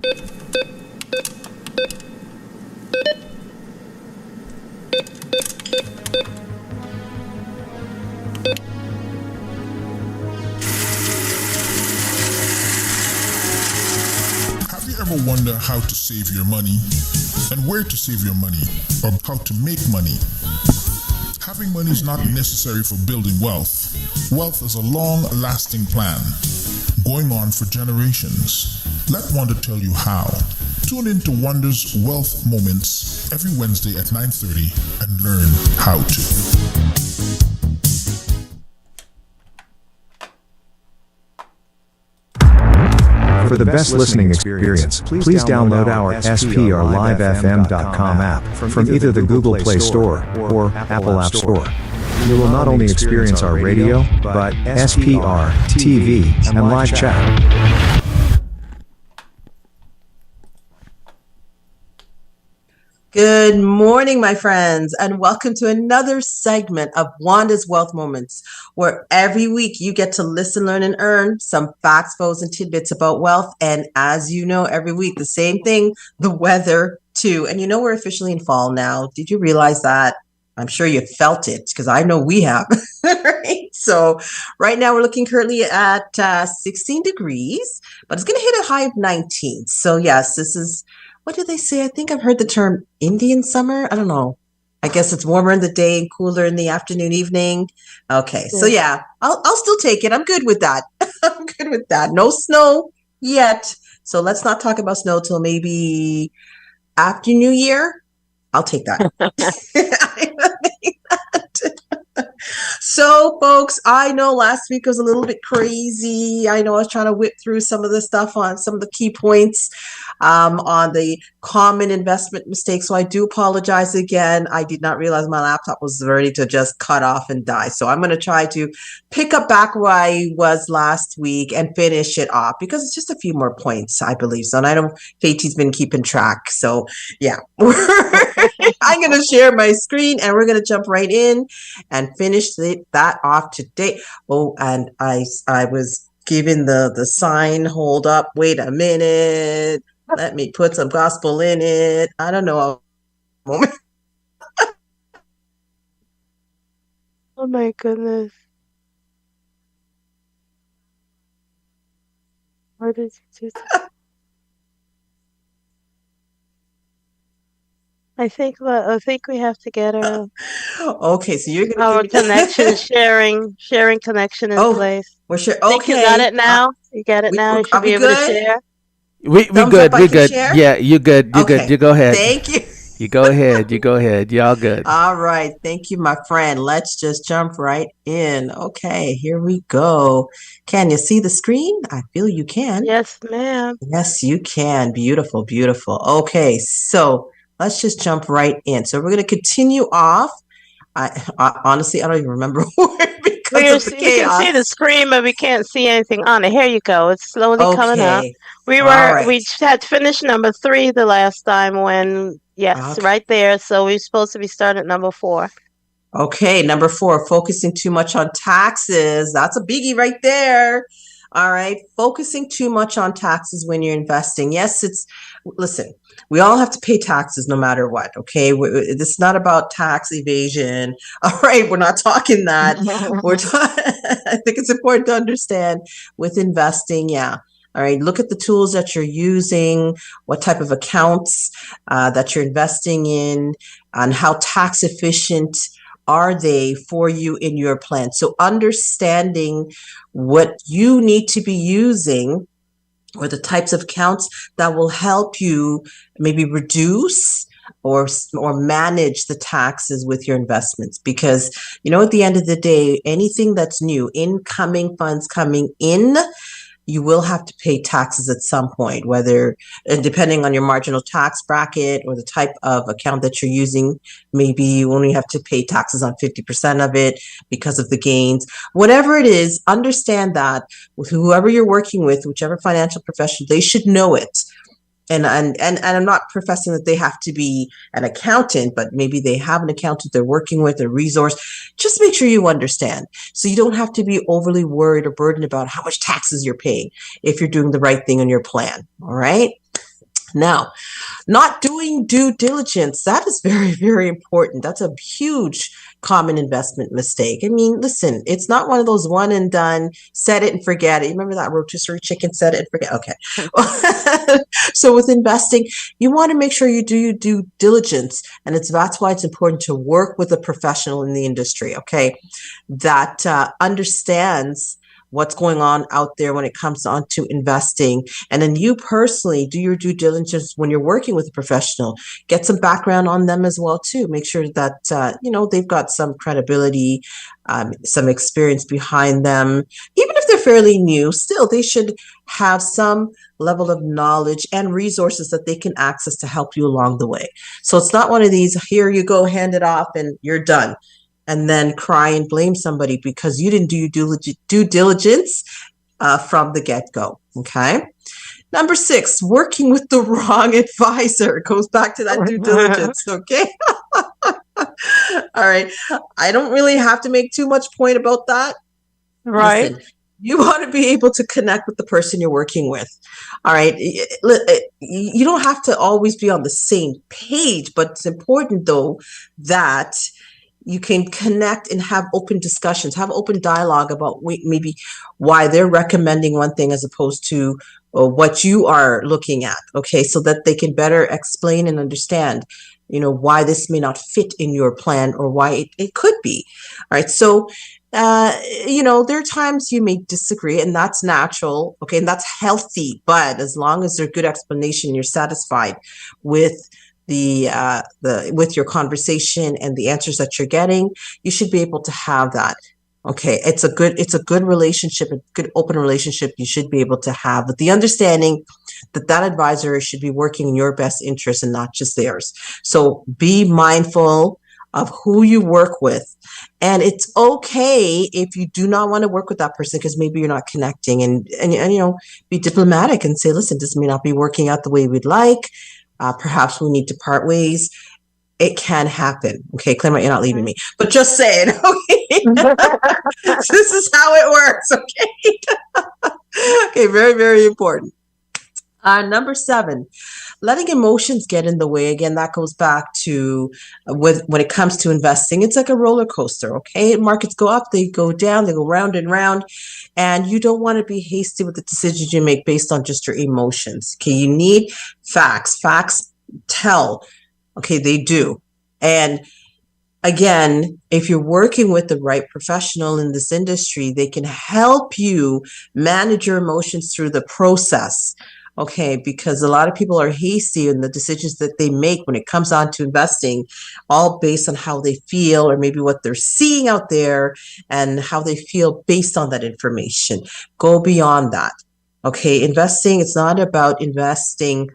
Have you ever wondered how to save your money and where to save your money or how to make money? Having money is not necessary for building wealth. Wealth is a long-lasting plan, going on for generations. Let Wanda tell you how. Tune in to Wanda's Wealth Moments every Wednesday at 9:30 and learn how to. For the best listening experience, please download our sprlivefm.com app from either the Google Play Store or Apple App Store. You will not only experience our radio, but SPR, TV, and live chat. Good morning, my friends, and welcome to another segment of Wanda's Wealth Moments, where every week you get to listen, learn, and earn some facts, foes, and tidbits about wealth. And as you know, every week, the same thing, the weather too. And you know, we're officially in fall now. Did you realize that? I'm sure you felt it because I know we have. Right? So right now we're looking currently at 16 degrees, but it's going to hit a high of 19. So yes, this is, what do they say? I think I've heard the term Indian summer. I don't know. I guess it's warmer in the day and cooler in the afternoon, evening. Okay. So yeah, I'll still take it. I'm good with that. I'm good with that. No snow yet. So let's not talk about snow till maybe after New Year. I'll take that. So, folks, I know last week was a little bit crazy. I know I was trying to whip through some of the stuff on some of the key points on the common investment mistakes. So I do apologize again. I did not realize my laptop was ready to just cut off and die. So I'm going to try to pick up back where I was last week and finish it off because it's just a few more points, I believe. So, and I know Fatie's been keeping track. So, yeah, I'm going to share my screen and we're going to jump right in and finish that off today. Oh, and I was given the sign, hold up, wait a minute. Let me put some gospel in it. I don't know. A moment. Oh my goodness. Why did you do that? I think we have to get Okay, so you're gonna our give me connection sharing connection in place. We're sure. I think you got it now. You got it now. You should be able to share. We good. We good. Share? Yeah, you good. You Okay. good. You go ahead. Thank you. You go ahead. You go ahead. Y'all good. All right. Thank you, my friend. Let's just jump right in. Okay, here we go. Can you see the screen? I feel you can. Yes, ma'am. Yes, you can. Beautiful, beautiful. Okay, so let's just jump right in. So we're going to continue off. I honestly, I don't even remember where because of the We can chaos. see the screen, but we can't see anything on it. Here you go. It's slowly coming up. Okay. We All were right. we had finished number 3 the last time when Okay. right there. So we're supposed to be starting at number 4. Okay, number 4, focusing too much on taxes. That's a biggie right there. All right, focusing too much on taxes when you're investing. Yes, listen, we all have to pay taxes no matter what, okay? This is not about tax evasion. All right, we're not talking that. I think it's important to understand with investing, yeah. All right, look at the tools that you're using, what type of accounts that you're investing in, and how tax efficient are they for you in your plan. So understanding what you need to be using or the types of accounts that will help you maybe reduce or manage the taxes with your investments. Because, you know, at the end of the day, anything that's new, incoming funds coming in, you will have to pay taxes at some point, whether depending on your marginal tax bracket or the type of account that you're using. Maybe you only have to pay taxes on 50% of it because of the gains. Whatever it is, understand that with whoever you're working with, whichever financial professional, they should know it. And I'm not professing that they have to be an accountant, but maybe they have an accountant they're working with, a resource. Just make sure you understand. So you don't have to be overly worried or burdened about how much taxes you're paying if you're doing the right thing on your plan. All right. Now, not doing due diligence, that is very, very important. That's a huge common investment mistake. I mean, listen, it's not one of those one and done, set it and forget it. You remember that rotisserie chicken, set it and forget? Okay. So with investing, you want to make sure you do your due diligence. And that's why it's important to work with a professional in the industry, okay, that understands what's going on out there when it comes on to investing. And then you personally do your due diligence when you're working with a professional. Get some background on them as well too. Make sure that they've got some credibility, some experience behind them. Even if they're fairly new, still they should have some level of knowledge and resources that they can access to help you along the way. So it's not one of these, here you go, hand it off and you're done, and then cry and blame somebody because you didn't do your due diligence from the get-go, okay? Number 6, working with the wrong advisor. It goes back to that due diligence, okay? All right. I don't really have to make too much point about that. Right. Listen, you want to be able to connect with the person you're working with. All right. You don't have to always be on the same page, but it's important, though, that you can connect and have open discussions, have open dialogue about maybe why they're recommending one thing as opposed to what you are looking at. Okay, so that they can better explain and understand, why this may not fit in your plan or why it could be. All right, so there are times you may disagree, and that's natural. Okay, and that's healthy. But as long as there's good explanation, you're satisfied with with your conversation and the answers that you're getting, you should be able to have that. Okay, it's a good relationship, a good open relationship you should be able to have, with the understanding that advisor should be working in your best interest and not just theirs. So be mindful of who you work with. And it's okay if you do not want to work with that person because maybe you're not connecting, and be diplomatic and say, listen, this may not be working out the way we'd like. Perhaps we need to part ways. It can happen. Okay, Claremont, you're not leaving me, but just saying, okay? This is how it works, okay? Okay, very, very important. Number 7, letting emotions get in the way. Again, that goes back to when it comes to investing, it's like a roller coaster, okay? Markets go up, they go down, they go round and round, and you don't want to be hasty with the decisions you make based on just your emotions, okay? You need facts. Facts tell, okay, they do. And again, if you're working with the right professional in this industry, they can help you manage your emotions through the process. Okay, because a lot of people are hasty in the decisions that they make when it comes on to investing, all based on how they feel or maybe what they're seeing out there and how they feel based on that information. Go beyond that. Okay, investing, it's not about investing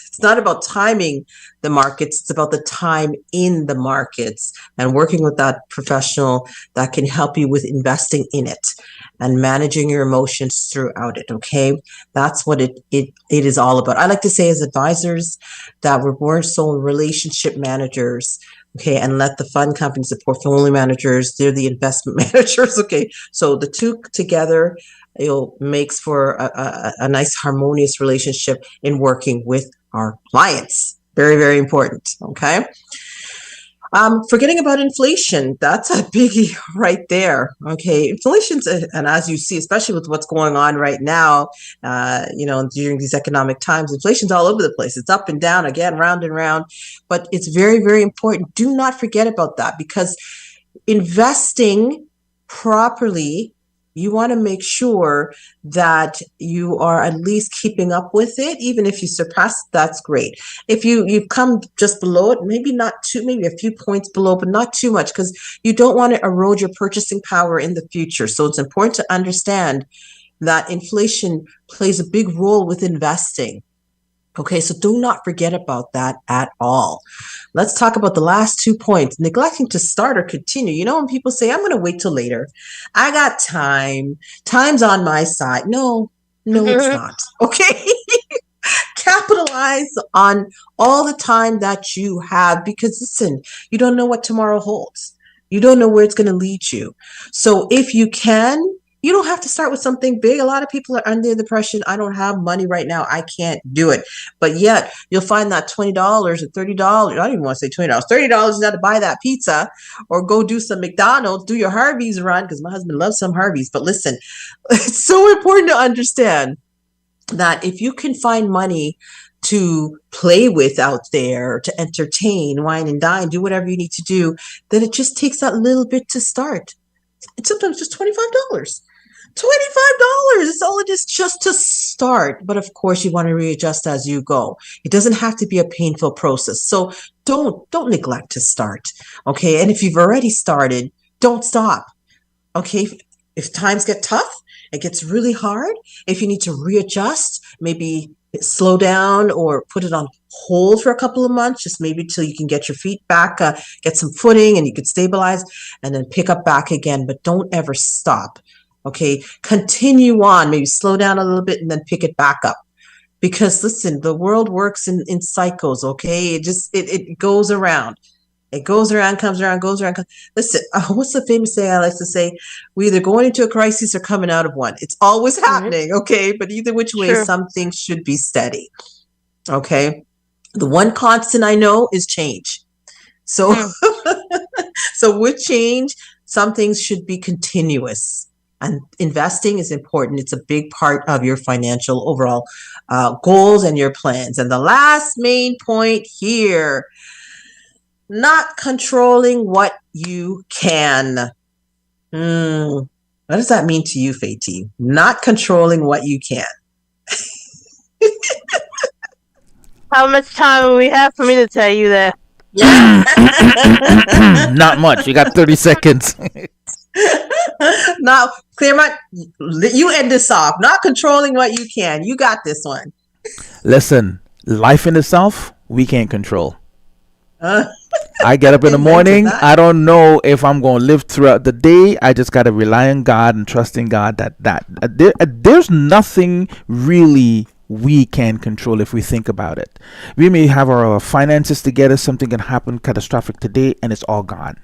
it's not about timing the markets. It's about the time in the markets and working with that professional that can help you with investing in it and managing your emotions throughout it. Okay, that's what it is all about. I like to say, as advisors, that we're more so relationship managers. Okay, and let the fund companies, the portfolio managers, they're the investment managers. Okay, so the two together, makes for a nice harmonious relationship in working with our clients. Very, very important. Okay. Forgetting about inflation, that's a biggie right there. Okay, inflation's, and as you see, especially with what's going on right now, during these economic times, inflation's all over the place. It's up and down, again, round and round, but it's very, very important. Do not forget about that, because investing properly, you want to make sure that you are at least keeping up with it. Even if you surpass, that's great. If you come just below it, maybe a few points below, but not too much, because you don't want to erode your purchasing power in the future. So it's important to understand that inflation plays a big role with investing. Okay, so do not forget about that at all. Let's talk about the last 2 points. Neglecting to start or continue. When people say, I'm going to wait till later. I got time. Time's on my side. No, it's not. Okay? Capitalize on all the time that you have, because listen, you don't know what tomorrow holds. You don't know where it's going to lead you. So if you can, You don't have to start with something big. A lot of people are under the impression, I don't have money right now, I can't do it. But yet you'll find that $20 or $30, I don't even want to say $20, $30 now to buy that pizza or go do some McDonald's, do your Harvey's run, because my husband loves some Harvey's. But listen, it's so important to understand that if you can find money to play with out there, to entertain, wine and dine, do whatever you need to do, then it just takes that little bit to start. It's sometimes just $25. It's all it is, just to start. But of course, you want to readjust as you go. It doesn't have to be a painful process. So don't neglect to start. Okay. And if you've already started, don't stop. Okay. If times get tough, it gets really hard. If you need to readjust, maybe slow down or put it on hold for a couple of months, just maybe till you can get your feet back, get some footing and you could stabilize and then pick up back again. But don't ever stop. Okay. Continue on, maybe slow down a little bit and then pick it back up. Because listen, the world works in cycles. Okay. It goes around. It goes around, comes around, goes around. Listen, what's the famous saying I like to say? We're either going into a crisis or coming out of one. It's always happening. Okay. But either which way, some things should be steady. Okay. The one constant I know is change. So, so with change, some things should be continuous. And investing is important. It's a big part of your financial overall goals and your plans. And the last main point here, not controlling what you can. What does that mean to you, Faye? Not controlling what you can. How much time will we have for me to tell you that? Not much. You got 30 seconds. Now, Claremont, you end this off. Not controlling what you can. You got this one. Listen, life in itself, we can't control. I get up in the morning. I don't know if I'm going to live throughout the day. I just got to rely on God and trust in God that there's nothing really we can control if we think about it. We may have our finances together. Something can happen catastrophic today and it's all gone.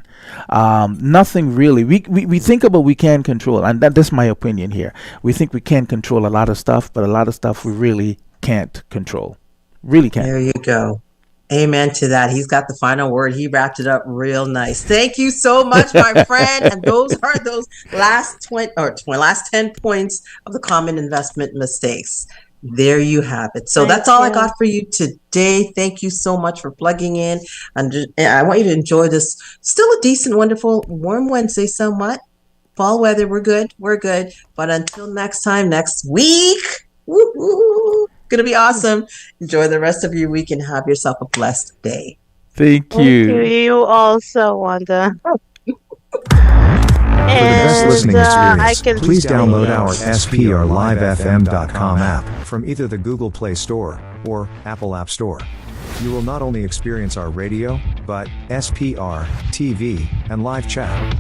Nothing really. We think about we can control, and that's my opinion here. We think we can control a lot of stuff, but a lot of stuff we really can't control. Really can't. There you go. Amen to that. He's got the final word. He wrapped it up real nice. Thank you so much, my friend. And those are those last 10 points of the common investment mistakes. There you have it. So that's all I got for you today. Thank you so much for plugging in. And I want you to enjoy this still a decent, wonderful, warm Wednesday somewhat. Fall weather, we're good. We're good. But until next time, next week, gonna be awesome. Enjoy the rest of your week and have yourself a blessed day. Thank you. You also, Wanda. For the best listening experience, please download our sprlivefm.com app from either the Google Play Store or Apple App Store. You will not only experience our radio, but SPR, TV, and live chat.